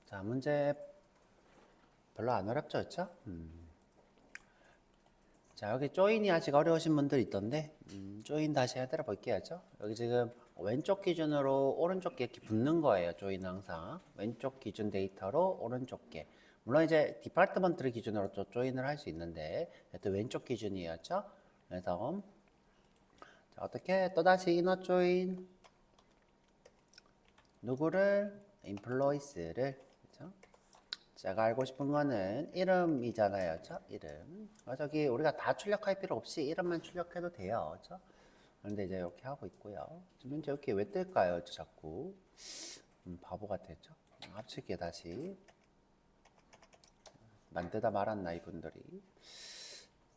자, 문제 별로 안 어렵죠, 그쵸? 자, 여기 조인이 아직 어려우신 분들 있던데, 조인 다시 해드려 볼게요, 여기 지금 왼쪽 기준으로 오른쪽 게 이렇게 붙는 거예요, 조인 항상. 왼쪽 기준 데이터로 오른쪽 게. 물론 이제 디파트먼트를 기준으로 또 조인을 할 수 있는데, 또 왼쪽 기준이었죠? 그래서, 자, 어떻게 또다시 이너 조인, 누구를? employees를, 그죠? 제가 알고 싶은 거는 이름이잖아요. 그쵸? 이름. 저기 우리가 다 출력할 필요 없이 이름만 출력해도 돼요. 그쵸? 그런데 이제 이렇게 하고 있고요. 지금 이제 이렇게 왜 뜰까요? 자꾸. 바보 같았죠? 합칠게 다시. 만들다 말았나 이분들이.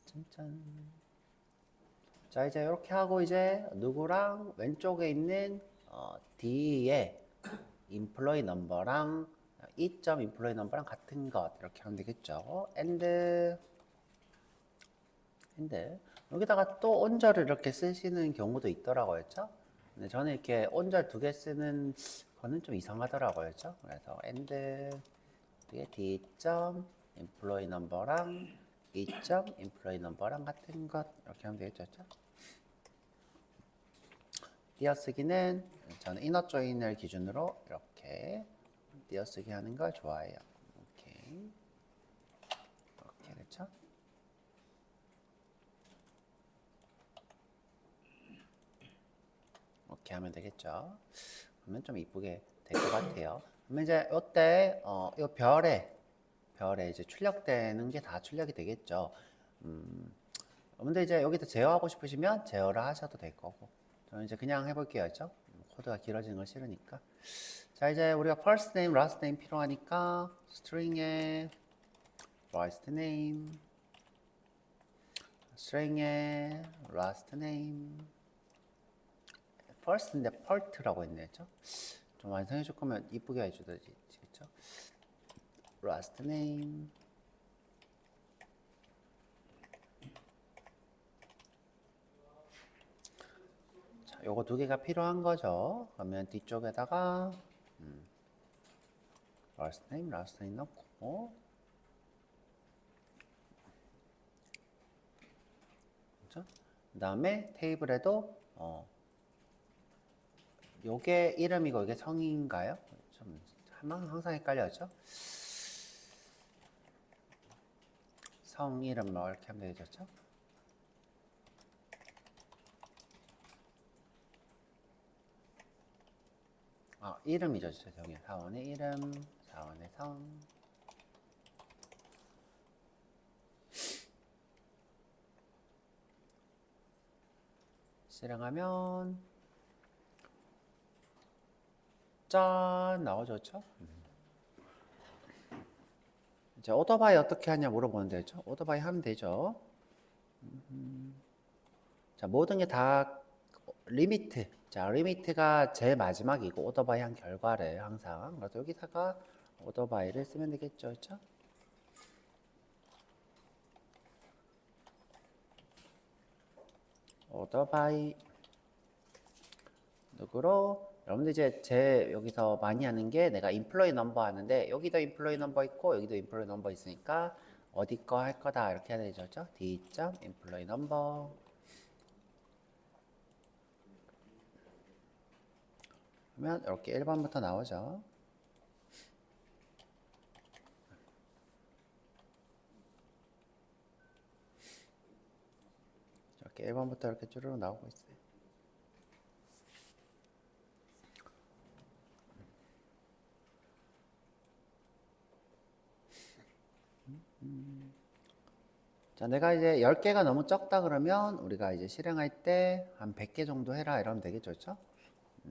짠짠. 자, 이제 이렇게 하고 이제 누구랑 왼쪽에 있는 D에 employee number랑 E.점 employee number랑 같은 것 이렇게 하면 되겠죠. and 여기다가 또 온절을 이렇게 쓰시는 경우도 있더라고요. 그렇죠? 근데 저는 이렇게 온절 두 개 쓰는 거는 좀 이상하더라고요. 그렇죠? 그래서 and 뒤에 D.점 employee number랑 E.점 employee number랑 같은 것 이렇게 하면 되겠죠. 그렇죠? 띄어쓰기는 저는 이너 조인을 기준으로 이렇게 띄어쓰기 하는 걸 좋아해요. 오케이. 이렇게 그렇죠? 이렇게 하면 되겠죠. 그러면 좀 이쁘게 될 것 같아요. 그러면 이제 이때 이 별에 이제 출력되는 게 다 출력이 되겠죠. 근데 이제 여기다 제어하고 싶으시면 제어를 하셔도 될 거고. 저는 이제 그냥 해볼게요, 그죠? 코드가 길어지는 거 싫으니까. 자, 이제 우리가 first name, last name 필요하니까 string에 first name, string에 last name. first인데 part라고 했네, 그죠? 좀 완성해 줄 거면 이쁘게 해주듯이, 그죠? last name. 자, 요거 두 개가 필요한 거죠. 그러면 뒤쪽에다가 first name, last name 넣고, 그죠? 그 다음에 테이블에도 요게 이름이고 이게 성인가요? 좀 항상 헷갈려죠? 성 이름 뭐 이렇게 하면 되겠죠? 이름이죠, 죄송해요. 사원의 이름, 사원의 성. 실행하면 짠 나오죠, 그렇죠? 이제 오토바이 어떻게 하냐 물어보는데, 그렇죠? 오토바이 하면 되죠. 자, 모든 게 다 리미트. 자, 리미트가 제일 마지막이고 오토바이 한 결과를 항상. 그래서 여기다가 오토바이를 쓰면 되겠죠, 그렇죠? 오토바이 누구로? 여러분들 이제 여기서 많이 하는 게 내가 인플로이 넘버 하는데 여기도 인플로이 넘버 있고 여기도 인플로이 넘버 있으니까 어디 거 할 거다 이렇게 해야 되죠, 그렇죠? D.점 인플로이 넘버. 그러면 이렇게 1번부터 나오죠. 이렇게 1번부터 이렇게 쭈르륵 나오고 있어요. 자, 내가 이제 10개가 너무 적다 그러면 우리가 이제 실행할 때 한 100개 정도 해라 이러면 되겠죠, 그렇죠?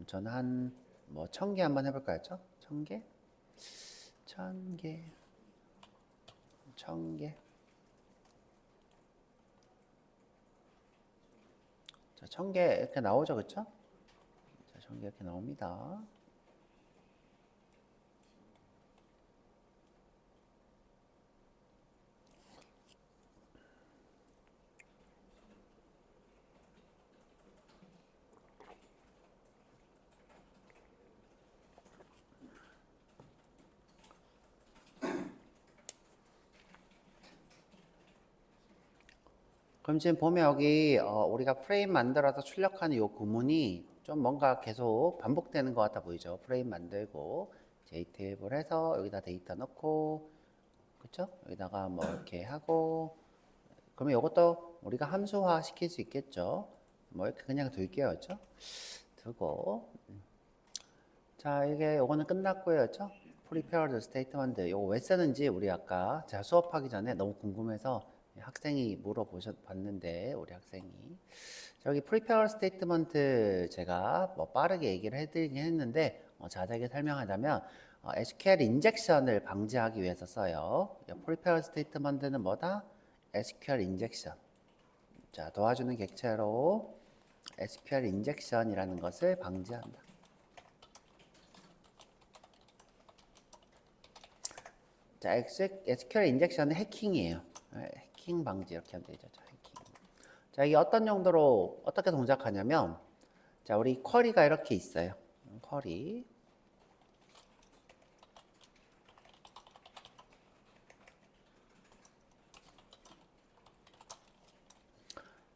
저는 한 뭐 1000개 한번 해볼까요, 그렇죠? 1000개? 1000개 1000개. 자, 1000개 이렇게 나오죠, 그렇죠? 자, 1000개 이렇게 나옵니다. 그럼 지금 보면 여기 우리가 프레임 만들어서 출력하는 이 구문이 좀 뭔가 계속 반복되는 것 같아 보이죠? 프레임 만들고 JTab을 해서 여기다 데이터 넣고 그쵸? 여기다가 뭐 이렇게 하고 그러면 이것도 우리가 함수화 시킬 수 있겠죠? 뭐 이렇게 그냥 둘게요, 그렇죠? 두고 자 이게 요거는 끝났고요, 그렇죠? Prepared statement 요거 왜 쓰는지 우리 아까 제가 수업하기 전에 너무 궁금해서 학생이 물어봤는데 우리 학생이 여기 Prepared statement 제가 뭐 빠르게 얘기를 해드리긴 했는데 자세하게 설명하자면 SQL 인젝션을 방지하기 위해서 써요. Prepared statement는 뭐다? SQL 인젝션. 자 도와주는 객체로 SQL 인젝션이라는 것을 방지한다. 자, SQL 인젝션은 해킹이에요. 해킹 방지 이렇게 하면 되죠. 자, 해킹. 자, 이게 어떤 용도로 어떻게 동작하냐면, 자, 우리 쿼리가 이렇게 있어요. 쿼리.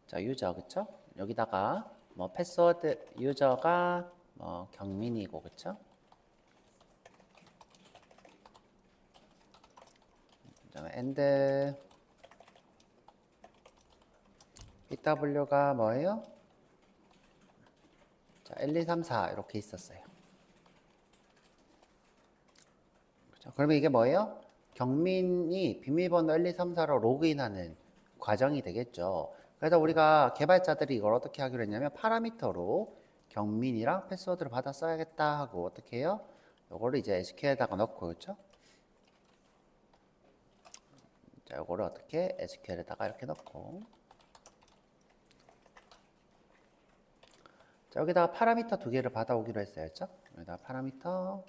자, 유저 그쵸? 여기다가 뭐 패스워드 유저가 뭐 경민이고 그쵸? 그다음에 and pw가 뭐예요? 자, 1, 2, 3, 4 이렇게 있었어요. 그렇죠? 그러면 이게 뭐예요? 경민이 비밀번호 1, 2, 3, 4로 로그인하는 과정이 되겠죠. 그래서 우리가 개발자들이 이걸 어떻게 하기로 했냐면 파라미터로 경민이랑 패스워드를 받아 써야겠다 하고 어떻게 해요? 요거를 이제 SQL에다가 넣고 그렇죠? 자, 요거를 어떻게 SQL에다가 이렇게 넣고 자, 여기다가 파라미터 두 개를 받아오기로 했어요. 그렇죠? 여기다가 파라미터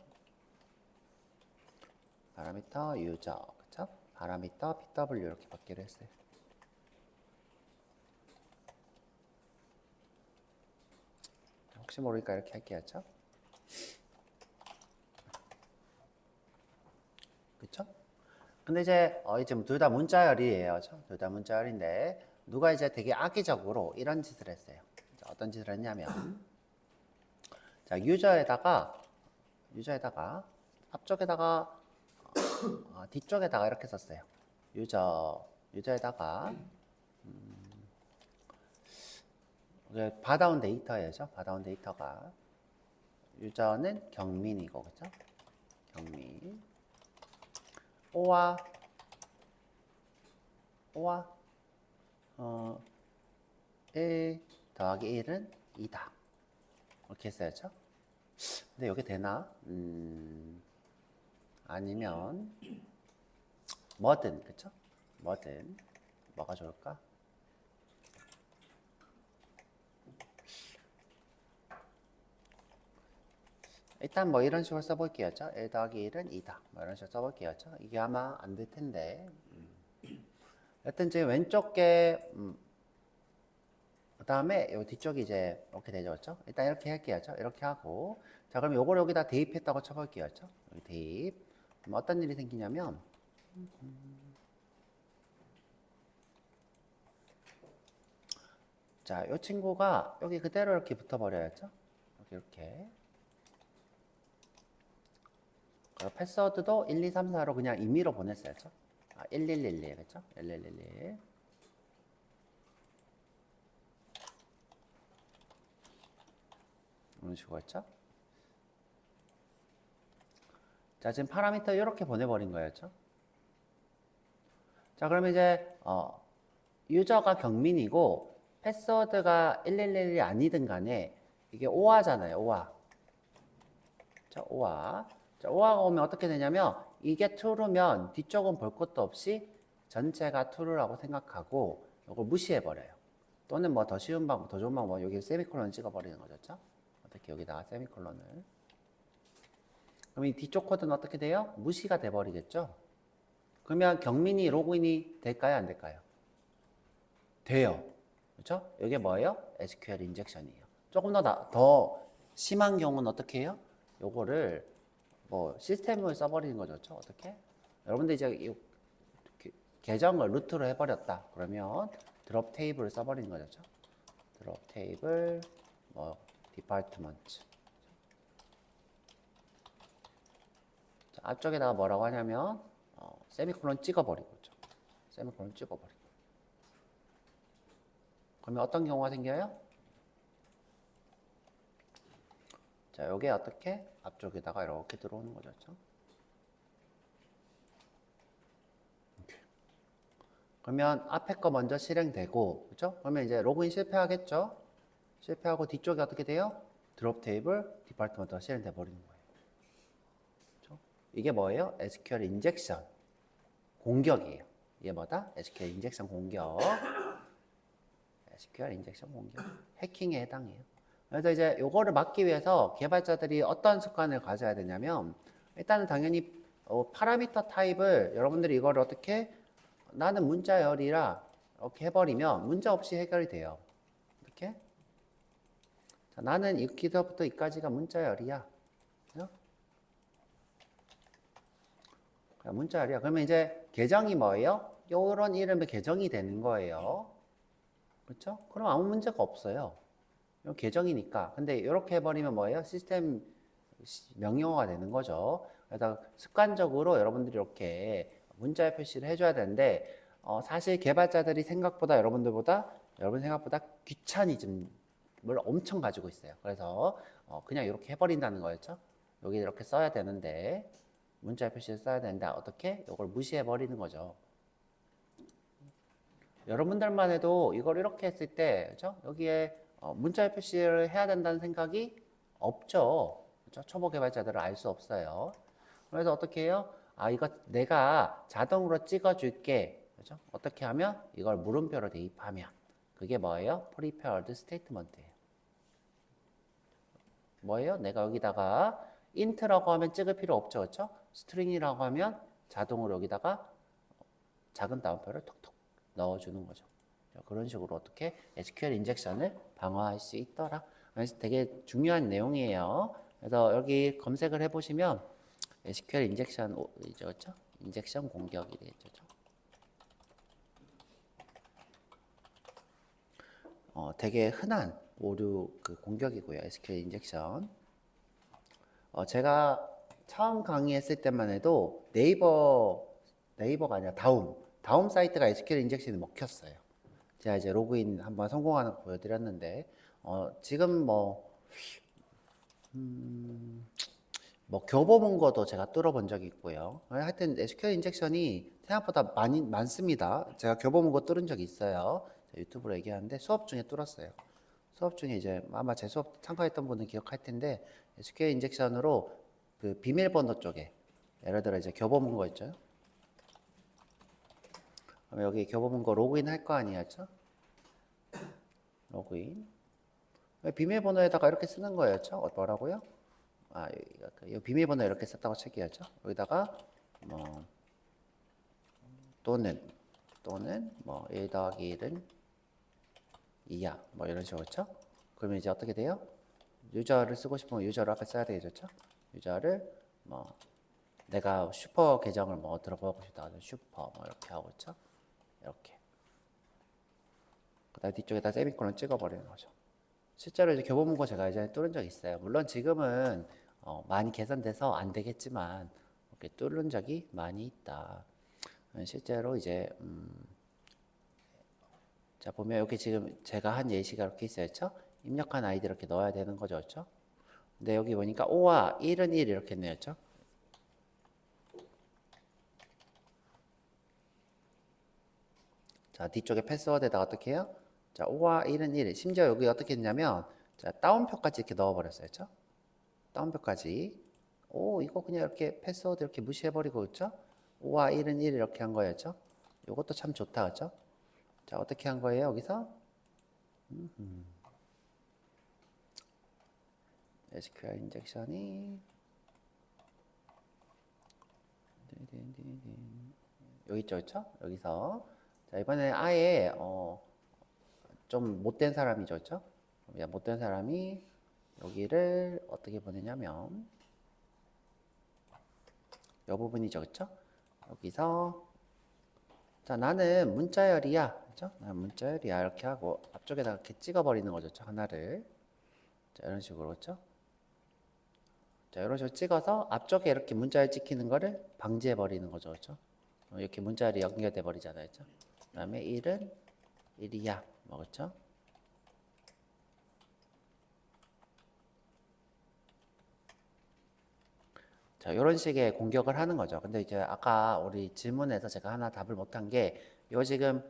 유저 그렇죠? 파라미터 pw 이렇게 받기로 했어요. 혹시 모르니까 이렇게 할게요. 그렇죠? 그쵸? 근데 이제 둘 다 문자열이에요. 둘 다 문자열인데 누가 이제 되게 악의적으로 이런 짓을 했어요. 자, 어떤 짓을 했냐면 자, 유저에다가 앞쪽에다가 뒤쪽에다가 이렇게 썼어요. 유저에다가 받아온 데이터예요. 받아온 데이터가 유저는 경민이고 그죠? 경민 오와 1 더하기 1은 2다. 이렇게 했어야죠. 근데 여기 되나? 아니면 뭐든 그쵸? 뭐든 뭐가 좋을까? 일단 뭐 이런 식으로 써볼게요. 1 더하기 1은 2다. 뭐 이런 식으로 써볼게요. 이게 아마 안 될 텐데. 여튼 이제 왼쪽 게 그 다음에 요 뒤쪽이 이제 이렇게 되죠. 그렇죠? 일단 이렇게 할게요. 이렇게 하고 자 그럼 요걸 여기다 대입했다고 쳐볼게요. 그렇죠? 여기 대입. 그럼 어떤 일이 생기냐면 자, 이 친구가 여기 그대로 이렇게 붙어버려야죠. 이렇게. 패스워드도 1, 2, 3, 4로 그냥 임의로 보냈어야죠. 1111, 그렇죠? 1111. 이런 식으로 했죠? 자, 지금 파라미터 이렇게 보내버린 거예요. 자, 그러면 이제 유저가 경민이고 패스워드가 1111이 아니든 간에 이게 오화잖아요. 오화. 자, 오화. 자, 오화가 오면 어떻게 되냐면 이게 true면 뒤쪽은 볼 것도 없이 전체가 true라고 생각하고 이걸 무시해버려요. 또는 뭐 더 쉬운 방법, 더 좋은 방법 여기 세미콜론 찍어버리는 거죠. 어떻게 여기다가 세미콜론을. 그럼 이 뒤쪽 코드는 어떻게 돼요? 무시가 돼버리겠죠? 그러면 경민이 로그인이 될까요? 안 될까요? 돼요. 그렇죠? 이게 뭐예요? SQL 인젝션이에요. 조금 더 심한 경우는 어떻게 해요? 요거를 뭐 시스템을 써버리는 거죠. 어떻게? 여러분들 이제 계정을 루트로 해버렸다. 그러면 드롭 테이블을 써버리는 거죠. 드롭 테이블 뭐 디파트먼트. 앞쪽에다가 뭐라고 하냐면 세미콜론 찍어버리고 있죠. 세미콜론 찍어버리고. 그러면 어떤 경우가 생겨요? 자, 요게 어떻게 앞쪽에다가 이렇게 들어오는 거죠. 이렇게. 그러면 앞에 거 먼저 실행되고, 그렇죠? 그러면 이제 로그인 실패하겠죠? 실패하고 뒤쪽에 어떻게 돼요? 드롭 테이블 디파트먼트가 실행돼 버리는 거예요. 그렇죠? 이게 뭐예요? SQL 인젝션 공격이에요. 이게 뭐다? SQL 인젝션 공격. SQL 인젝션 공격. 해킹에 해당해요. 그래서 이제 요거를 막기 위해서 개발자들이 어떤 습관을 가져야 되냐면, 일단은 당연히 파라미터 타입을 여러분들이 이걸 어떻게 나는 문자열이라 이렇게 해버리면 문제 없이 해결이 돼요. 이렇게. 자, 나는 여기서부터 여기까지가 문자열이야. 문자열이야. 그러면 이제 계정이 뭐예요? 요런 이름의 계정이 되는 거예요. 그렇죠? 그럼 아무 문제가 없어요. 계정이니까. 근데 이렇게 해버리면 뭐예요? 시스템 명령어가 되는 거죠. 그래서 습관적으로 여러분들이 이렇게 문자의 표시를 해줘야 되는데, 사실 개발자들이 여러분 생각보다 귀차니즘을 엄청 가지고 있어요. 그래서 그냥 이렇게 해버린다는 거였죠. 여기 이렇게 써야 되는데, 문자의 표시를 써야 되는데 어떻게? 이걸 무시해버리는 거죠. 여러분들만 해도 이걸 이렇게 했을 때, 그렇죠? 여기에 문자의 표시를 해야 된다는 생각이 없죠. 그렇죠? 초보 개발자들은 알 수 없어요. 그래서 어떻게 해요? 아, 이거 내가 자동으로 찍어줄게. 그렇죠? 어떻게 하면? 이걸 물음표로 대입하면. 그게 뭐예요? prepared statement예요. 뭐예요? 내가 여기다가 int라고 하면 찍을 필요 없죠. 그렇죠? string이라고 하면 자동으로 여기다가 작은 따옴표를 톡톡 넣어주는 거죠. 그런 식으로 어떻게 SQL 인젝션을 방어할 수 있더라. 그래서 되게 중요한 내용이에요. 그래서 여기 검색을 해보시면 SQL 인젝션이죠, 그렇죠? 인젝션 공격이 되겠죠. 되게 흔한 오류 공격이고요. SQL 인젝션. 제가 처음 강의했을 때만 해도 네이버가 아니라 다음 사이트가 SQL 인젝션이 먹혔어요. 제가 이제 로그인 한번 성공하는 거 보여드렸는데, 지금 교보문고도 제가 뚫어본 적이 있고요. 하여튼 SQL 인젝션이 생각보다 많습니다. 제가 교보문고 뚫은 적이 있어요. 유튜브로 얘기하는데 수업 중에 뚫었어요. 수업 중에 이제 아마 제 수업 참가했던 분은 기억할 텐데, SQL 인젝션으로 그 비밀번호 쪽에, 예를 들어 이제 교보문고 있죠. 그럼 여기 교보문고 로그인 할 거 아니었죠? 로그인. 비밀번호에다가 이렇게 쓰는 거였죠? 뭐라고요? 아, 이 비밀번호 이렇게 썼다고 칠게요죠. 여기다가 또는 1 더하기 1은 2야. 이런 식으로 죠. 그러면 이제 어떻게 돼요? 유저를 쓰고 싶으면 유저를 앞에 써야 되겠죠? 유저를 내가 슈퍼 계정을 들어보고 싶다. 슈퍼 이렇게 하고 있죠? 이렇게. 그다음 뒤쪽에다 세미콜론 찍어버리는 거죠. 실제로 이제 교보문고 제가 이제 뚫은 적 있어요. 물론 지금은 많이 개선돼서 안 되겠지만 이렇게 뚫은 적이 많이 있다. 실제로 이제 자 보면 여기 지금 제가 한 예시가 이렇게 있어야죠. 입력한 아이디 이렇게 넣어야 되는 거죠, 그렇죠? 근데 여기 보니까 5와 1은 1 이렇게 내었죠. 자 뒤쪽에 패스워드에다가 어떻게 해요? 자 5와 1은 1. 심지어 여기 어떻게 했냐면 자 따옴표까지 이렇게 넣어버렸어요, 그렇죠? 따옴표까지. 오 이거 그냥 이렇게 패스워드 이렇게 무시해버리고 그렇죠? 5와 1은 1 이렇게 한 거였죠? 이것도 참 좋다, 그렇죠? 자 어떻게 한 거예요 여기서? SQL 인젝션이 여기 있죠, 그렇죠? 여기서 자 이번에 아예 좀 못된 사람이죠, 그렇죠? 못된 사람이 여기를 어떻게 보내냐면 이 부분이죠, 그렇죠? 여기서 자 나는 문자열이야. 그렇죠? 문자열이야 이렇게 하고 앞쪽에다가 이렇게 찍어버리는 거죠. 하나를. 자, 이런 식으로 그렇죠? 자, 이런 식으로 찍어서 앞쪽에 이렇게 문자열 찍히는 거를 방지해 버리는 거죠. 그렇죠? 이렇게 문자열이 연결돼 버리잖아요. 그렇죠? 그다음에 1은 1이야. 뭐 그렇죠? 자, 이런 식의 공격을 하는 거죠. 근데 이제 아까 우리 질문에서 제가 하나 답을 못한 게, 요 지금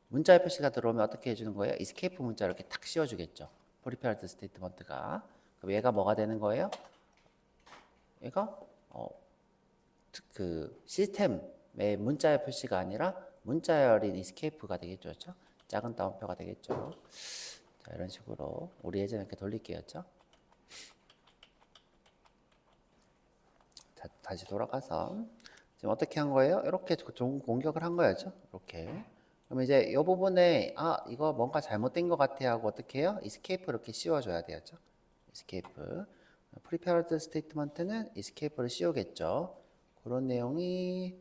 문자의 표시가 들어오면 어떻게 해주는 거예요? escape 문자 이렇게 탁 씌워주겠죠. prepared statement가. 그럼 얘가 뭐가 되는 거예요? 얘가 그 시스템의 문자의 표시가 아니라 문자열인 escape가 되겠죠, 그렇죠? 작은 따옴표가 되겠죠. 자, 이런 식으로 우리 예전에 이렇게 돌릴게요, 그렇죠? 다시 돌아가서 지금 어떻게 한 거예요? 이렇게 좋은 공격을 한 거였죠. 이렇게. 그럼 이제 이 부분에 이거 뭔가 잘못된 것 같아 하고 어떻게 해요? escape 이렇게 씌워줘야 되겠죠. escape. prepared statement는 escape를 씌우겠죠. 그런 내용이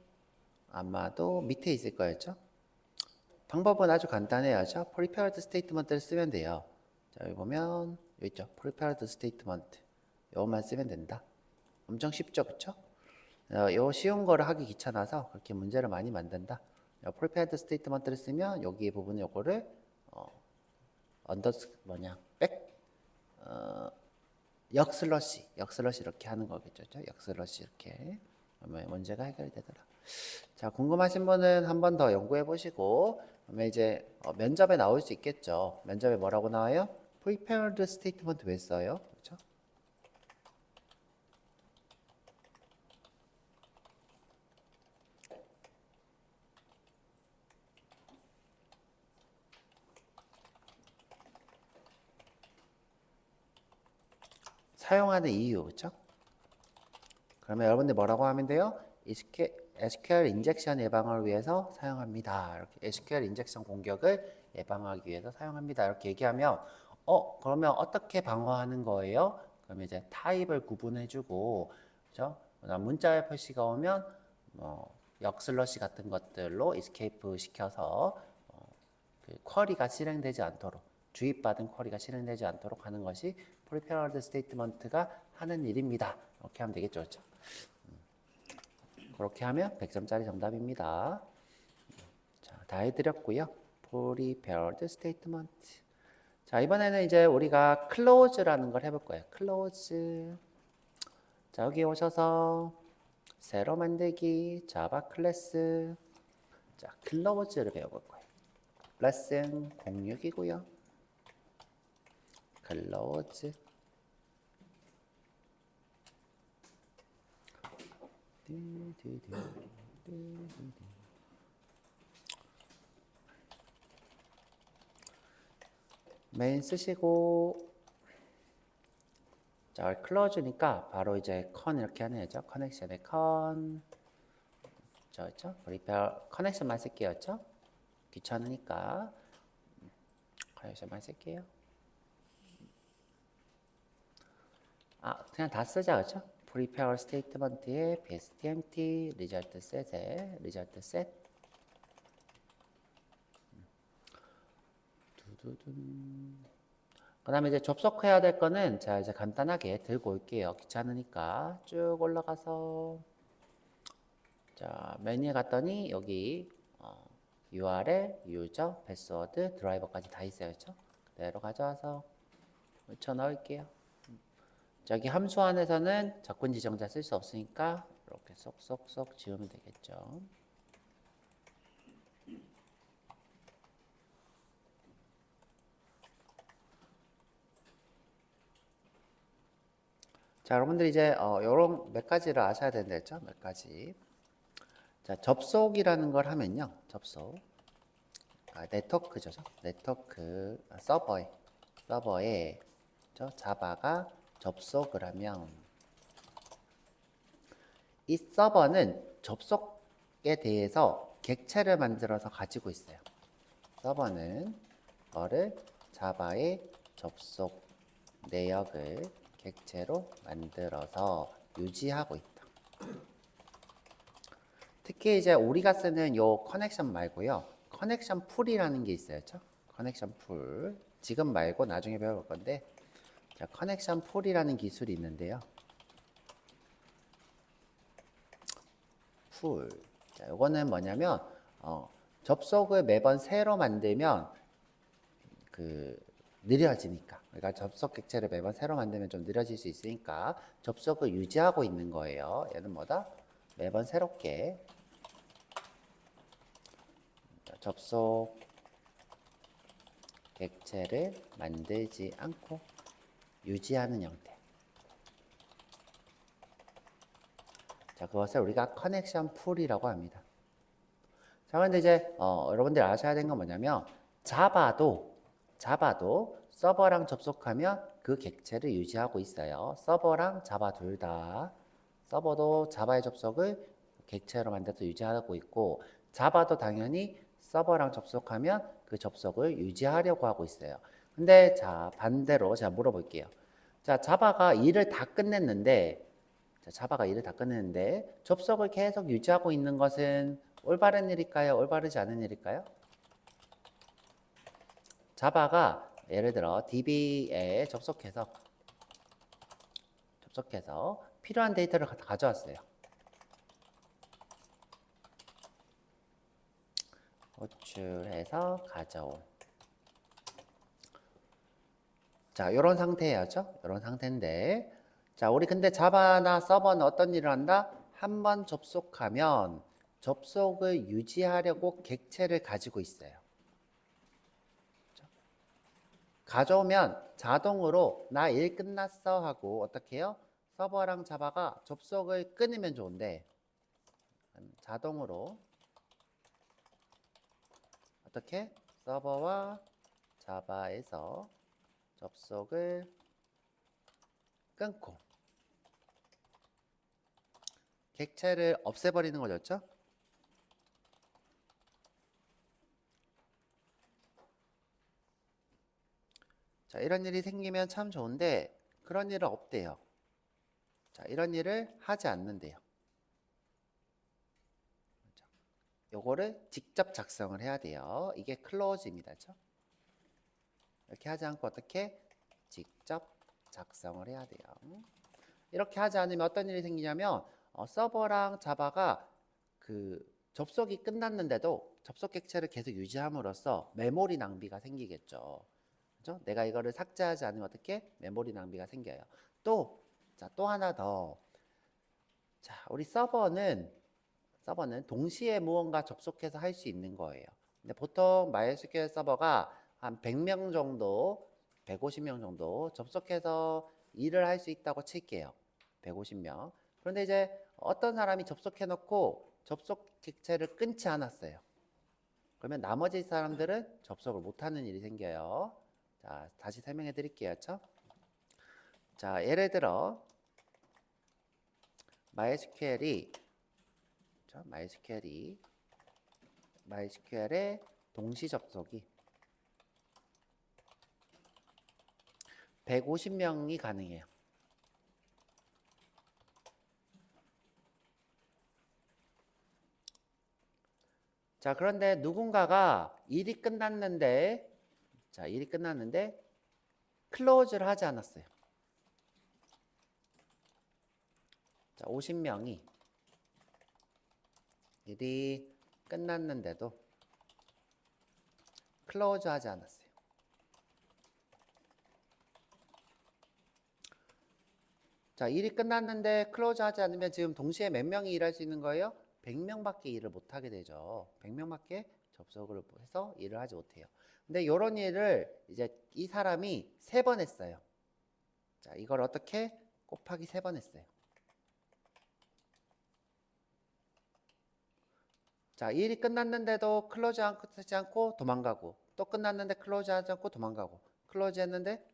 아마도 밑에 있을 거였죠. 방법은 아주 간단해요. prepared statement를 쓰면 돼요. 자, 여기 보면 여기 있죠. prepared statement. 이것만 쓰면 된다. 엄청 쉽죠, 그쵸? 요 쉬운 거를 하기 귀찮아서 그렇게 문제를 많이 만든다. prepared statement를 쓰면 여기 부분 요거를 역슬러시 이렇게 하는 거겠죠, 역슬러시 이렇게. 그러면 문제가 해결이 되더라. 자, 궁금하신 분은 한 번 더 연구해 보시고, 그러면 이제 면접에 나올 수 있겠죠. 면접에 뭐라고 나와요? prepared statement 왜 써요? 그렇죠? 사용하는 이유, 그렇죠? 그러면 여러분들 뭐라고 하면 돼요? SQL 인젝션 예방을 위해서 사용합니다. 이렇게 SQL 인젝션 공격을 예방하기 위해서 사용합니다. 이렇게 얘기하면 그러면 어떻게 방어하는 거예요? 그러면 이제 타입을 구분해주고, 그렇죠? 문자의 표시가 오면 역슬러시 같은 것들로 escape 시켜서 그 쿼리가 실행되지 않도록, 주입받은 쿼리가 실행되지 않도록 하는 것이 prepared statement가 하는 일입니다. 이렇게 하면 되겠죠, 그렇죠? 그렇게 하면 100점짜리 정답입니다. 자, 다 해드렸고요. prepared statement. 자, 이번에는 이제 우리가 close라는 걸 해볼 거예요. close. 자, 여기 오셔서 새로 만들기, 자바 클래스. 자, close를 배워볼 거예요. 레슨 06이고요. close. 메인 쓰시고, 자, 클로즈니까 바로 이제 컨 이렇게 하는 거죠. 커넥션에 컨. 그렇죠? 커넥션만 쓸게요. 그렇죠? 귀찮으니까 커넥션만 쓸게요. 그냥 다 쓰자. 그렇죠? prepare statement에 pstmt result set에 result set. 그 다음에 이제 접속해야 될 거는 자, 이제 간단하게 들고 올게요. 귀찮으니까 쭉 올라가서 자, 메뉴에 갔더니 여기 URL, 유저, 패스워드, 드라이버까지 다 있어요. 그렇죠? 그대로 가져와서 붙여 넣을게요. 저기 함수 안에서는 접근 지정자 쓸 수 없으니까 이렇게 쏙쏙쏙 지우면 되겠죠. 자, 여러분들 이제 요런 몇 가지를 아셔야 된다 했죠? 몇 가지. 자, 접속이라는 걸 하면요. 접속. 네트워크죠. 네트워크 서버에 자바가 접속을 하면 이 서버는 접속에 대해서 객체를 만들어서 가지고 있어요. 서버는 거를 자바의 접속 내역을 객체로 만들어서 유지하고 있다. 특히 이제 우리가 쓰는 요 커넥션 말고요. 커넥션 풀이라는 게 있어요. 그렇죠? 커넥션 풀. 지금 말고 나중에 배워볼 건데, 자, 커넥션 풀이라는 기술이 있는데요. 풀. 자, 요거는 뭐냐면 접속을 매번 새로 만들면 느려지니까. 그러니까 접속 객체를 매번 새로 만들면 좀 느려질 수 있으니까 접속을 유지하고 있는 거예요. 얘는 뭐다? 매번 새롭게 접속 객체를 만들지 않고 유지하는 형태. 자, 그것을 우리가 커넥션 풀이라고 합니다. 자, 그런데 이제 여러분들 아셔야 되는 건 뭐냐면 자바도 서버랑 접속하면 그 객체를 유지하고 있어요. 서버랑 자바 둘 다. 서버도 자바의 접속을 객체로 만들어서 유지하고 있고, 자바도 당연히 서버랑 접속하면 그 접속을 유지하려고 하고 있어요. 근데 자, 반대로 제가 물어볼게요. 자, 자바가 일을 다 끝냈는데, 접속을 계속 유지하고 있는 것은 올바른 일일까요? 올바르지 않은 일일까요? 자바가 예를 들어 DB에 접속해서 필요한 데이터를 가져왔어요. 호출해서 가져온. 자, 이런 상태였죠? 이런 상태인데, 자, 우리 근데 자바나 서버는 어떤 일을 한다? 한번 접속하면 접속을 유지하려고 객체를 가지고 있어요. 가져오면 자동으로 나 일 끝났어 하고 어떻게 해요? 서버랑 자바가 접속을 끊으면 좋은데 자동으로 어떻게? 서버와 자바에서 접속을 끊고 객체를 없애버리는 거였죠? 자, 이런 일이 생기면 참 좋은데 그런 일은 없대요. 자, 이런 일을 하지 않는데요. 요거를 직접 작성을 해야 돼요. 이게 클로즈입니다. 그렇죠? 이렇게 하지 않고 어떻게? 직접 작성을 해야 돼요. 이렇게 하지 않으면 어떤 일이 생기냐면 서버랑 자바가 접속이 끝났는데도 접속 객체를 계속 유지함으로써 메모리 낭비가 생기겠죠. 그렇죠? 내가 이거를 삭제하지 않으면 어떻게? 메모리 낭비가 생겨요. 또 하나 더. 자, 우리 서버는 동시에 무언가 접속해서 할 수 있는 거예요. 근데 보통 MySQL 서버가 한 100명 정도, 150명 정도 접속해서 일을 할 수 있다고 칠게요. 150명. 그런데 이제 어떤 사람이 접속해 놓고 접속 객체를 끊지 않았어요. 그러면 나머지 사람들은 접속을 못하는 일이 생겨요. 자, 다시 설명해 드릴게요. 자, 예를 들어 MySQL의 동시 접속이 150명이 가능해요. 자, 그런데 누군가가 일이 끝났는데 클로즈를 하지 않았어요. 자, 50명이 일이 끝났는데도 클로즈 하지 않았어요. 자, 일이 끝났는데 클로즈 하지 않으면 지금 동시에 몇 명이 일할 수 있는 거예요? 100명밖에 일을 못 하게 되죠. 100명밖에 접속을 해서 일을 하지 못해요. 근데 이런 일을 이제 이 사람이 3번 했어요. 자, 이걸 어떻게? 곱하기 3번 했어요. 자, 일이 끝났는데도 클로즈 하지 않고 도망가고, 또 끝났는데 클로즈 하지 않고 도망가고, 클로즈 했는데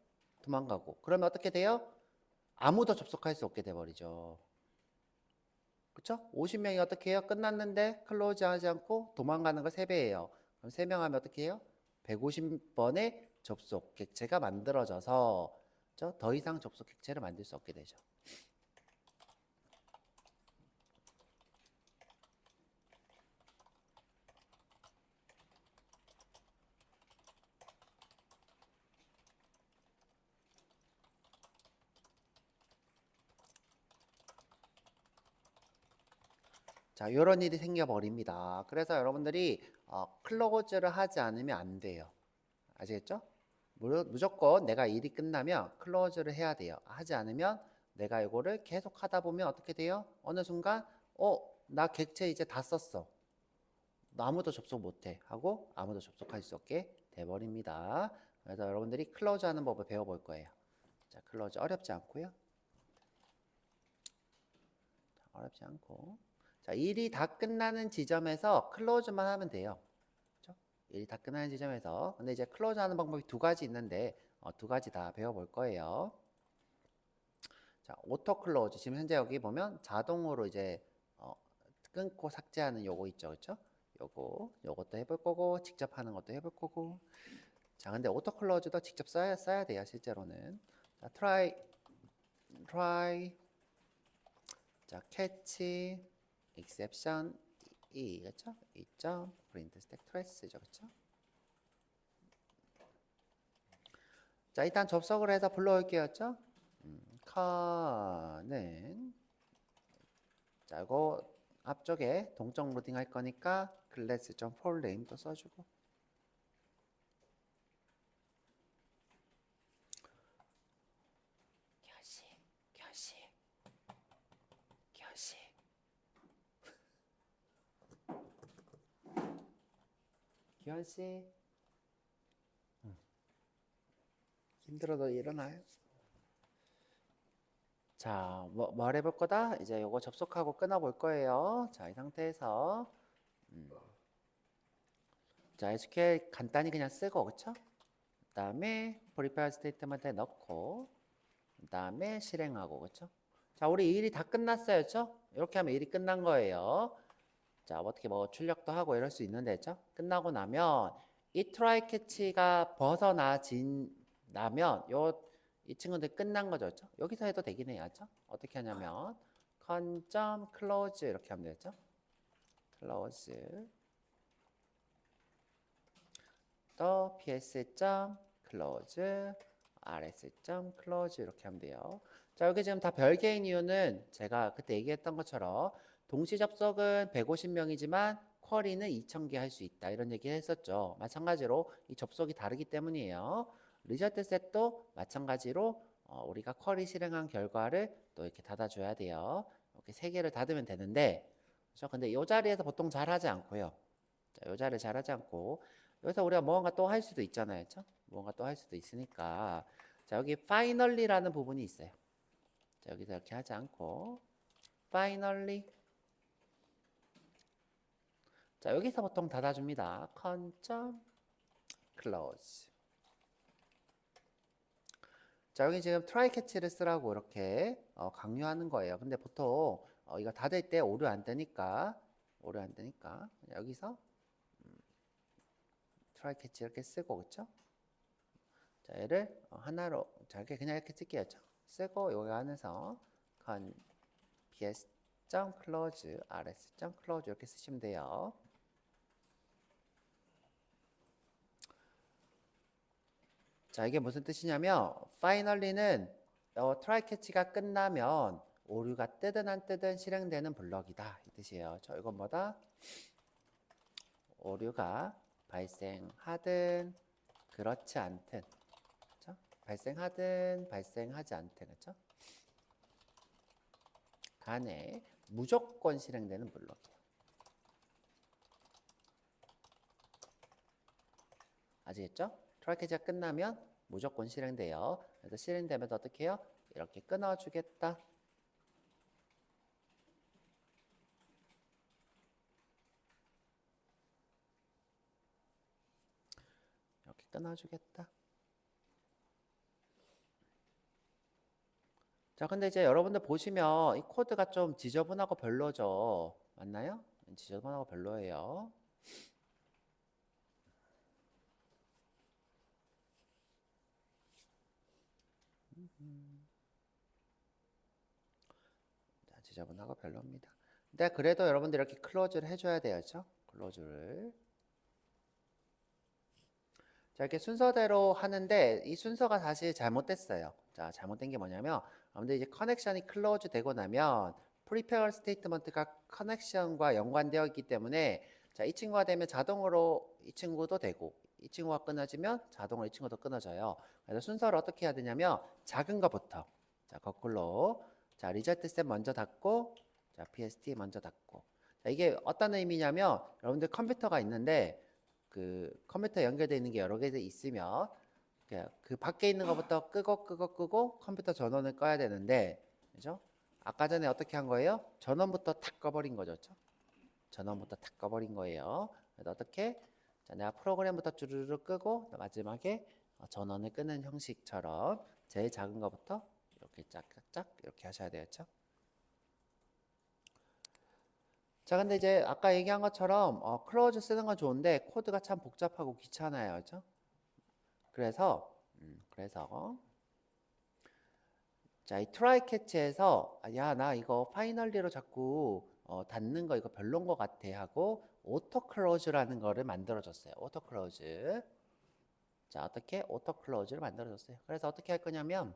도망가고. 그러면 어떻게 돼요? 아무도 접속할 수 없게 돼버리죠. 그쵸? 50명이 어떻게 해요? 끝났는데 클로즈 하지 않고 도망가는 거 3배예요. 그럼 3명 하면 어떻게 해요? 150번의 접속 객체가 만들어져서 더 이상 접속 객체를 만들 수 없게 되죠. 자, 이런 일이 생겨버립니다. 그래서 여러분들이 클로즈를 하지 않으면 안 돼요. 아시겠죠? 무조건 내가 일이 끝나면 클로즈를 해야 돼요. 하지 않으면 내가 이거를 계속 하다 보면 어떻게 돼요? 어느 순간 나 객체 이제 다 썼어. 아무도 접속 못해 하고 아무도 접속할 수 없게 돼버립니다. 그래서 여러분들이 클로즈 하는 법을 배워볼 거예요. 자, 클로즈 어렵지 않고요. 어렵지 않고. 자, 일이 다 끝나는 지점에서 클로즈만 하면 돼요. 그렇죠? 일이 다 끝나는 지점에서. 근데 이제 클로즈 하는 방법이 두 가지 있는데 두 가지 다 배워볼 거예요. 자, 오토 클로즈. 지금 현재 여기 보면 자동으로 이제 끊고 삭제하는 요거 있죠. 그렇죠? 요것도 해볼 거고 직접 하는 것도 해볼 거고. 자, 근데 오토 클로즈도 직접 써야 돼요. 실제로는. 자, try 자, catch exception 그렇죠? print stack trace죠. 그렇죠? 자, 일단 접속을 해서 불러올게요. 그렇죠? 는 자, 이거 앞쪽에 동적 로딩 할 거니까 class.forName 또 써주고 교식 기환씨 힘들어도 일어나요. 자, 뭘 해볼 거다? 이제 요거 접속하고 끊어볼 거예요. 자, 이 상태에서 자, SQL 간단히 그냥 쓰고, 그쵸? 그 다음에 prepare 스테이트먼트에 넣고 그 다음에 실행하고, 그쵸? 자, 우리 일이 다 끝났어요, 그쵸? 이렇게 하면 일이 끝난 거예요. 자, 어떻게 뭐 출력도 하고 이럴 수 있는데, 그쵸? 끝나고 나면 이 try catch가 나면 이 친구들 끝난 거죠, 그쵸? 여기서 해도 되긴 해요, 그쵸? 어떻게 하냐면 con.close 이렇게 하면 되죠? close 또 ps.close rs.close 이렇게 하면 돼요. 자, 여기 지금 다 별개인 이유는 제가 그때 얘기했던 것처럼 동시 접속은 150명이지만 쿼리는 2000개 할 수 있다 이런 얘기 했었죠. 마찬가지로 이 접속이 다르기 때문이에요. 리저트 셋도 마찬가지로 우리가 쿼리 실행한 결과를 또 이렇게 닫아줘야 돼요. 이렇게 세 개를 닫으면 되는데, 그렇죠? 근데 이 자리에서 보통 잘 하지 않고요. 자, 이 자리를 잘 하지 않고 여기서 우리가 뭔가 또 할 수도 있잖아요. 그렇죠? 뭔가 또 할 수도 있으니까 자, 여기 finally라는 부분이 있어요. 자, 여기서 이렇게 하지 않고 finally 자, 여기서 보통 닫아줍니다. con.close 자, 여기 지금 try catch를 쓰라고 이렇게 강요하는 거예요. 근데 보통 이거 닫을 때 오류 안 뜨니까 여기서 try catch 이렇게 쓰고 그쵸? 자, 얘를 하나로 자, 이렇게 그냥 이렇게 쓸게요. 쓰고 여기 안에서 con ps.close rs.close 이렇게 쓰시면 돼요. 자, 이게 무슨 뜻이냐면 finally는 try catch가 끝나면 오류가 뜨든 안 뜨든 실행되는 블럭이다 이 뜻이에요. 이건 뭐다? 오류가 발생하든 그렇지 않든 그렇죠? 발생하든 발생하지 않든 그렇죠? 간에 무조건 실행되는 블럭이에요. 아시겠죠? 트라이캐치가 끝나면 무조건 실행돼요. 그래서 실행되면 어떻게 해요? 이렇게 끊어주겠다. 이렇게 끊어주겠다. 자, 근데 이제 여러분들 보시면 이 코드가 좀 지저분하고 별로죠. 맞나요? 지저분하고 별로예요. 자, 지저분하고 별로입니다. 근데 그래도 여러분들 이렇게 클로즈를 해줘야 돼야죠. 클로즈를. 자, 이렇게 순서대로 하는데 이 순서가 사실 잘못됐어요. 자, 잘못된 게 뭐냐면 여러분들 이제 커넥션이 클로즈 되고 나면 프리페어 스테이트먼트가 커넥션과 연관되어 있기 때문에 자, 이 친구가 되면 자동으로 이 친구도 되고 이 친구가 끊어지면 자동으로 이 친구도 끊어져요. 그래서 순서를 어떻게 해야 되냐면 작은 거부터 자, 거꾸로 자, 리저트 셋 먼저 닫고 자, PST 먼저 닫고 자, 이게 어떤 의미냐면 여러분들 컴퓨터가 있는데 그 컴퓨터 연결되어 있는 게 여러 개 있으면 그 밖에 있는 것부터 끄고 컴퓨터 전원을 꺼야 되는데 그죠? 아까 전에 어떻게 한 거예요? 전원부터 탁 꺼버린 거죠. 그렇죠? 전원부터 탁 꺼버린 거예요. 그래서 어떻게? 자, 내가 프로그램부터 주르르 끄고 마지막에 전원을 끄는 형식처럼 제일 작은 것부터 이렇게 짝짝짝 이렇게 하셔야 되겠죠? 자, 근데 이제 아까 얘기한 것처럼 클로즈 쓰는 건 좋은데 코드가 참 복잡하고 귀찮아요. 그렇죠? 그래서 자, 이 try catch에서 야, 나 이거 파이널리로 자꾸 닫는 거 이거 별론 거 같아 하고 auto close라는 거를 만들어 줬어요. auto close. 자, 어떻게 auto close를 만들어 줬어요. 그래서 어떻게 할 거냐면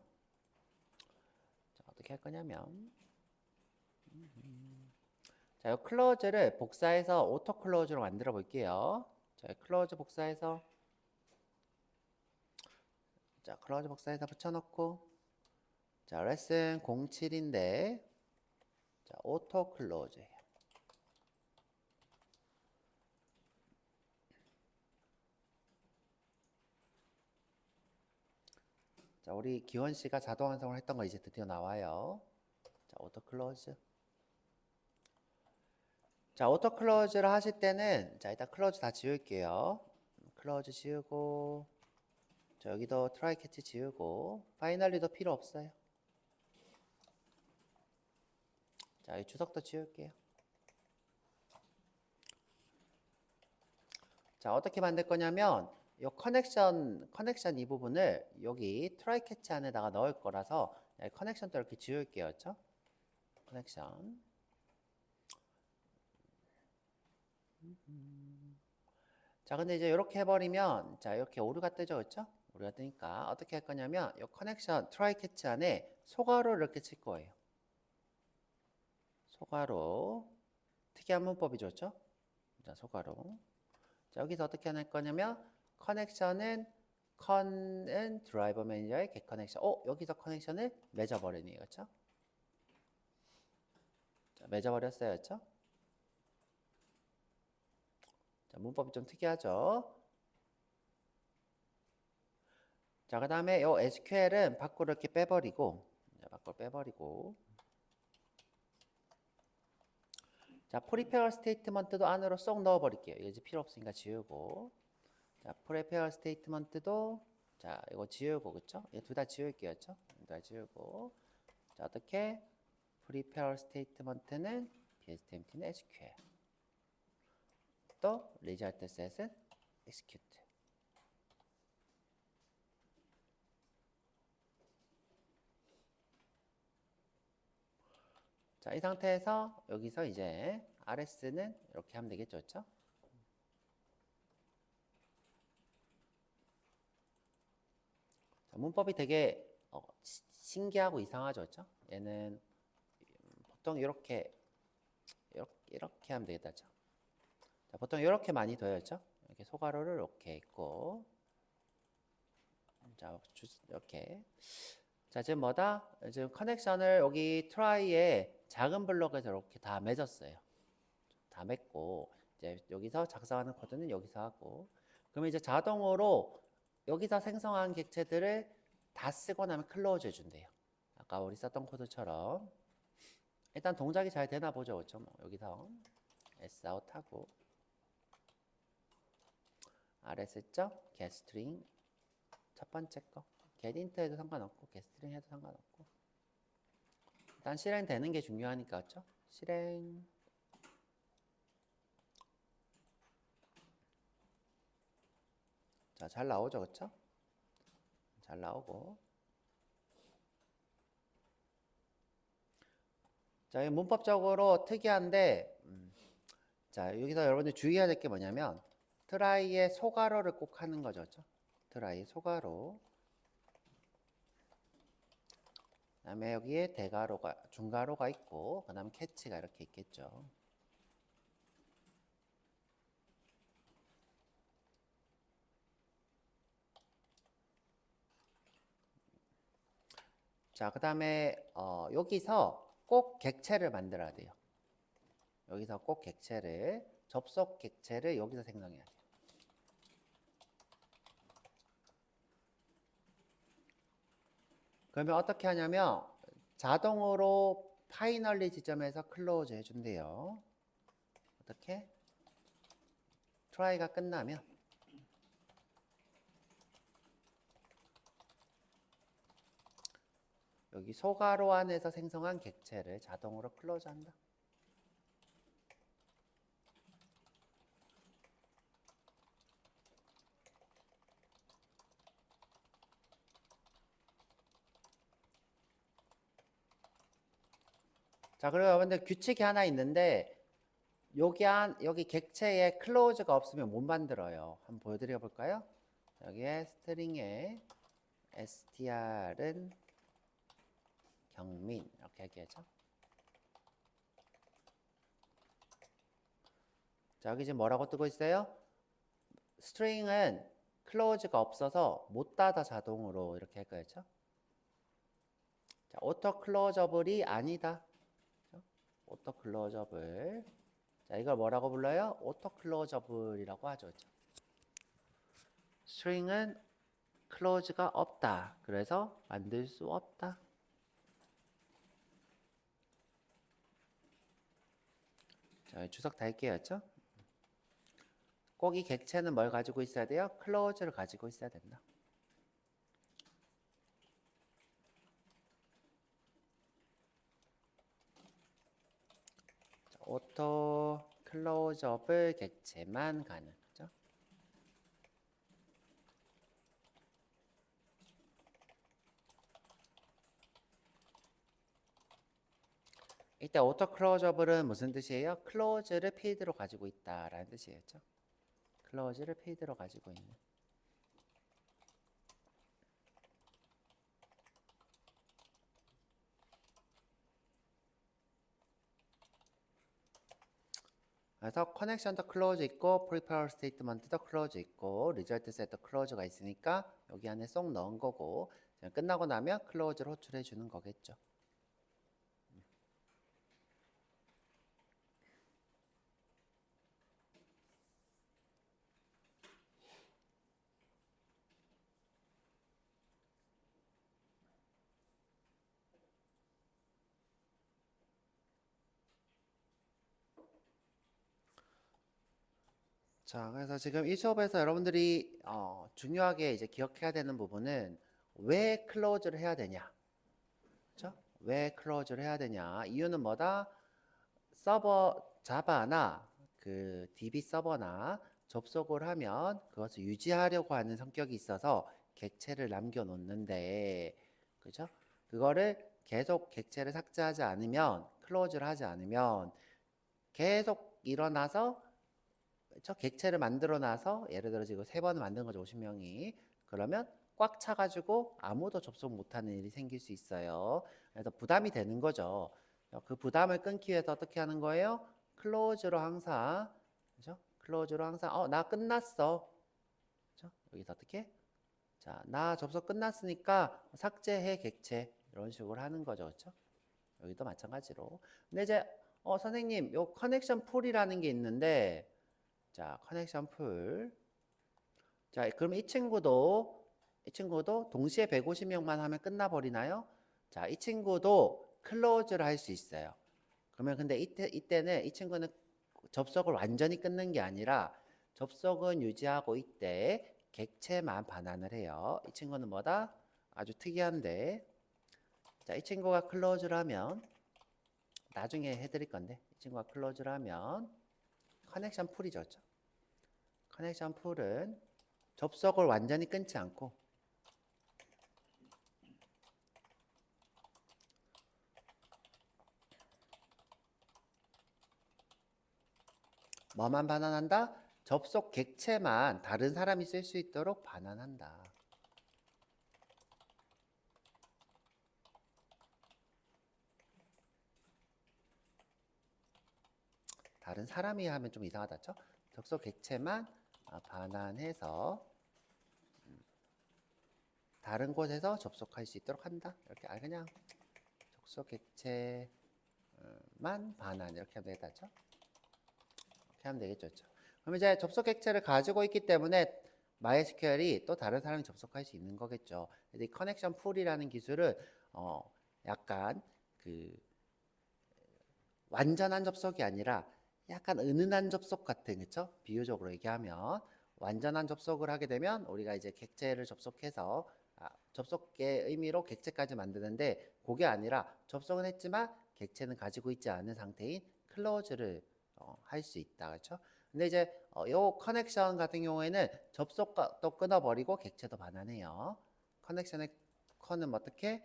자, 이 close를 복사해서 auto close로 만들어 볼게요. 자, close 복사해서 자, close 복사해서 붙여놓고 자, 레슨 07인데 자, auto close. 자, 우리 기원 씨가 자동 완성을 했던 거 이제 드디어 나와요. 자, 오토 클로즈. 자, 오토 클로즈를 하실 때는 자, 일단 클로즈 다 지울게요. 클로즈 지우고 자, 여기도 트라이 캐치 지우고 파이널리도 필요 없어요. 자, 이 주석도 지울게요. 자, 어떻게 만들 거냐면 이 커넥션 이 부분을 여기 트라이 캐치 안에다가 넣을 거라서 커넥션도 이렇게 지울게요. 그렇죠? 커넥션. 자, 근데 이제 이렇게 해버리면 자, 이렇게 오류가 뜨죠. 그렇죠? 오류가 뜨니까 어떻게 할 거냐면 이 커넥션 트라이 캐치 안에 소괄호를 이렇게 칠 거예요. 소괄호. 특이한 문법이죠. 그렇죠? 자, 소괄호. 자, 여기서 어떻게 할 거냐면 커넥션은 컨은 드라이버 매니저의 get 커넥션. 여기서 커넥션을 맺어버리네요. 그렇죠? 자, 맺어버렸어요. 그렇죠? 자, 문법이 좀 특이하죠? 자, 그 다음에 요 SQL은 밖으로 이렇게 빼버리고 자, 밖으로 빼버리고 자, 프리페어 스테이트먼트도 안으로 쏙 넣어버릴게요. 이거 이제 필요 없으니까 지우고 자, 프리페어 스테이트먼트도 자, 이거 지우고 그쵸? 이거 둘 다 지울게요. 그쵸? 둘 다 지우고 자, 어떻게? 프리페어 스테이트먼트는 PSTMT는 SQL 또 result set은 execute 자, 이 상태에서 여기서 이제 RS는 이렇게 하면 되겠죠. 그렇죠? 자, 문법이 되게 신기하고 이상하죠. 그렇죠? 얘는 보통 이렇게 하면 되겠다. 그렇죠? 자, 보통 이렇게 많이 둬요. 그렇죠? 이렇게 소괄호를 이렇게 있고 자, 이렇게 자, 지금 뭐다? 지금 커넥션을 여기 트라이에 작은 블록에서 이렇게 다 맺었어요. 다 맺고 이제 여기서 작성하는 코드는 여기서 하고 그러면 이제 자동으로 여기서 생성한 객체들을 다 쓰고 나면 클로즈 해준대요. 아까 우리 썼던 코드처럼 일단 동작이 잘 되나 보죠. 그렇죠? 뭐 여기서 sout 하고 rs get string 첫 번째 거 get int 해도 상관없고 get string 해도 상관없고 일단 실행되는 게 중요하니까 그렇죠? 실행 자, 잘 나오죠, 그쵸? 잘 나오고. 자, 문법적으로 특이한데, 자, 여기서 여러분들 주의해야 될 게 뭐냐면, 트라이의 소괄호를 꼭 하는 거죠, 그쵸? 트라이 소괄호. 그다음에 여기에 대괄호가 중괄호가 있고 그다음에 캐치가 이렇게 있겠죠. 자, 그다음에 여기서 꼭 객체를 만들어야 돼요. 여기서 꼭 객체를 접속 객체를 여기서 생성해야 돼요. 그러면 어떻게 하냐면 자동으로 파이널리 지점에서 클로즈 해준대요. 어떻게? 트라이가 끝나면 여기 소괄호 안에서 생성한 객체를 자동으로 클로즈 한다. 자, 그리고 여러분들 규칙이 하나 있는데 여기 객체에 클로즈가 없으면 못 만들어요. 한번 보여드려 볼까요? 여기에 스트링에 str은 경민 이렇게 얘기하죠. 자, 여기 지금 뭐라고 뜨고 있어요? 스트링은 클로즈가 없어서 못 닫아 자동으로 이렇게 할 거였죠. 자, 오토 클로저블이 아니다. 오토 클로저블. 자, 이걸 뭐라고 불러요? 오토 클로저블이라고 하죠. 그렇죠? 스트링은 클로즈가 없다. 그래서 만들 수 없다. 자, 주석 달게였죠? 꼭 이 객체는 뭘 가지고 있어야 돼요? 클로즈를 가지고 있어야 된다. 자, 오토 클로저블 객체만 가능. 그죠? 이때 오토 클로저블은 무슨 뜻이에요? 클로즈를 필드로 가지고 있다라는 뜻이겠죠? 클로즈를 필드로 가지고 있는. 그래서 커넥션도 클로즈 있고 프리페어 스테이트먼트도 클로즈 있고 리절트 셋도 클로즈가 있으니까 여기 안에 쏙 넣은 거고 끝나고 나면 클로즈를 호출해 주는 거겠죠. 자, 그래서 지금 이 수업에서 여러분들이 중요하게 이제 기억해야 되는 부분은 왜 클로즈를 해야 되냐, 그렇죠? 왜 클로즈를 해야 되냐? 이유는 뭐다? 서버 자바나 그 DB 서버나 접속을 하면 그것을 유지하려고 하는 성격이 있어서 객체를 남겨놓는데, 그죠? 그거를 계속 객체를 삭제하지 않으면, 클로즈를 하지 않으면 계속 일어나서 저 객체를 만들어 놔서 예를 들어 지금 3번을 만든 거죠. 50명이. 그러면 꽉 차가지고 아무도 접속 못하는 일이 생길 수 있어요. 그래서 부담이 되는 거죠. 그 부담을 끊기 위해서 어떻게 하는 거예요? 클로즈로 항상, 그죠? 클로즈로 항상 나 끝났어. 그죠? 여기서 어떻게? 자, 나 접속 끝났으니까 삭제해 객체 이런 식으로 하는 거죠. 그렇죠? 여기도 마찬가지로. 근데 이제 선생님, 요 커넥션 풀이라는 게 있는데, 자, 커넥션 풀. 자, 그럼 이 친구도 동시에 150명만 하면 끝나버리나요? 자, 이 친구도 클로즈를 할 수 있어요. 그러면 근데 이때는 이 친구는 접속을 완전히 끊는 게 아니라 접속은 유지하고 이때 객체만 반환을 해요. 이 친구는 뭐다? 아주 특이한데. 자, 이 친구가 클로즈를 하면 나중에 해드릴 건데 이 친구가 클로즈를 하면 커넥션 풀이죠. 그렇죠? 커넥션 풀은 접속을 완전히 끊지 않고 뭐만 반환한다? 접속 객체만 다른 사람이 쓸 수 있도록 반환한다. 다른 사람이 하면 좀 이상하다죠? 접속 객체만 반환해서 다른 곳에서 접속할 수 있도록 한다. 이렇게 그냥 접속 객체만 반환 이렇게 하면 되겠죠? 이렇게 하면 되겠죠. 그렇죠? 그럼 이제 접속 객체를 가지고 있기 때문에 MySQL이 또 다른 사람이 접속할 수 있는 거겠죠. 이 커넥션 풀이라는 기술은 약간 그 완전한 접속이 아니라 약간 은은한 접속 같은, 그쵸? 비유적으로 얘기하면 완전한 접속을 하게 되면 우리가 이제 객체를 접속해서 접속의 의미로 객체까지 만드는데, 그게 아니라 접속은 했지만 객체는 가지고 있지 않은 상태인 클로즈를 할 수 있다, 그렇죠? 근데 이제 요 커넥션 같은 경우에는 접속도 끊어버리고 객체도 반환해요. 커넥션의 커는 어떻게?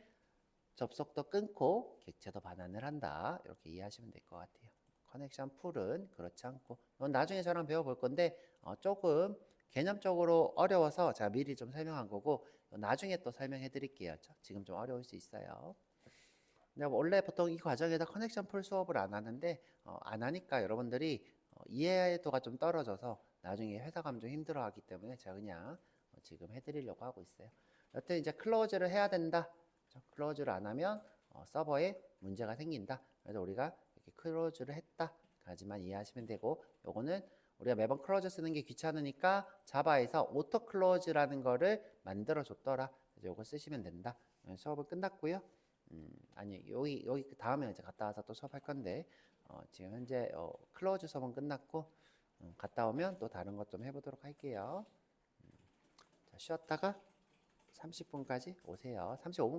접속도 끊고 객체도 반환을 한다. 이렇게 이해하시면 될 것 같아요. 커넥션 풀은 그렇지 않고, 이건 나중에 저랑 배워볼 건데 조금 개념적으로 어려워서 제가 미리 좀 설명한 거고, 나중에 또 설명해 드릴게요. 지금 좀 어려울 수 있어요. 근데 원래 보통 이 과정에다 커넥션 풀 수업을 안 하는데 안 하니까 여러분들이 이해도가 좀 떨어져서 나중에 회사 가면 좀 힘들어하기 때문에 제가 그냥 지금 해드리려고 하고 있어요. 여튼 이제 클로즈를 해야 된다. 클로즈를 안 하면 서버에 문제가 생긴다. 그래서 우리가 이렇게 클로즈를 했다 까지만 이해하시면 되고, 요거는 우리가 매번 클로즈 쓰는 게 귀찮으니까 자바에서 오토 클로즈라는 거를 만들어 줬더라. 그래서 요거 쓰시면 된다. 수업은 끝났고요. 아니 여기 그 다음에 이제 갔다 와서 또 수업할 건데 지금 현재 클로즈 수업은 끝났고 갔다 오면 또 다른 것 좀 해보도록 할게요. 자, 쉬었다가 30분까지 오세요. 35분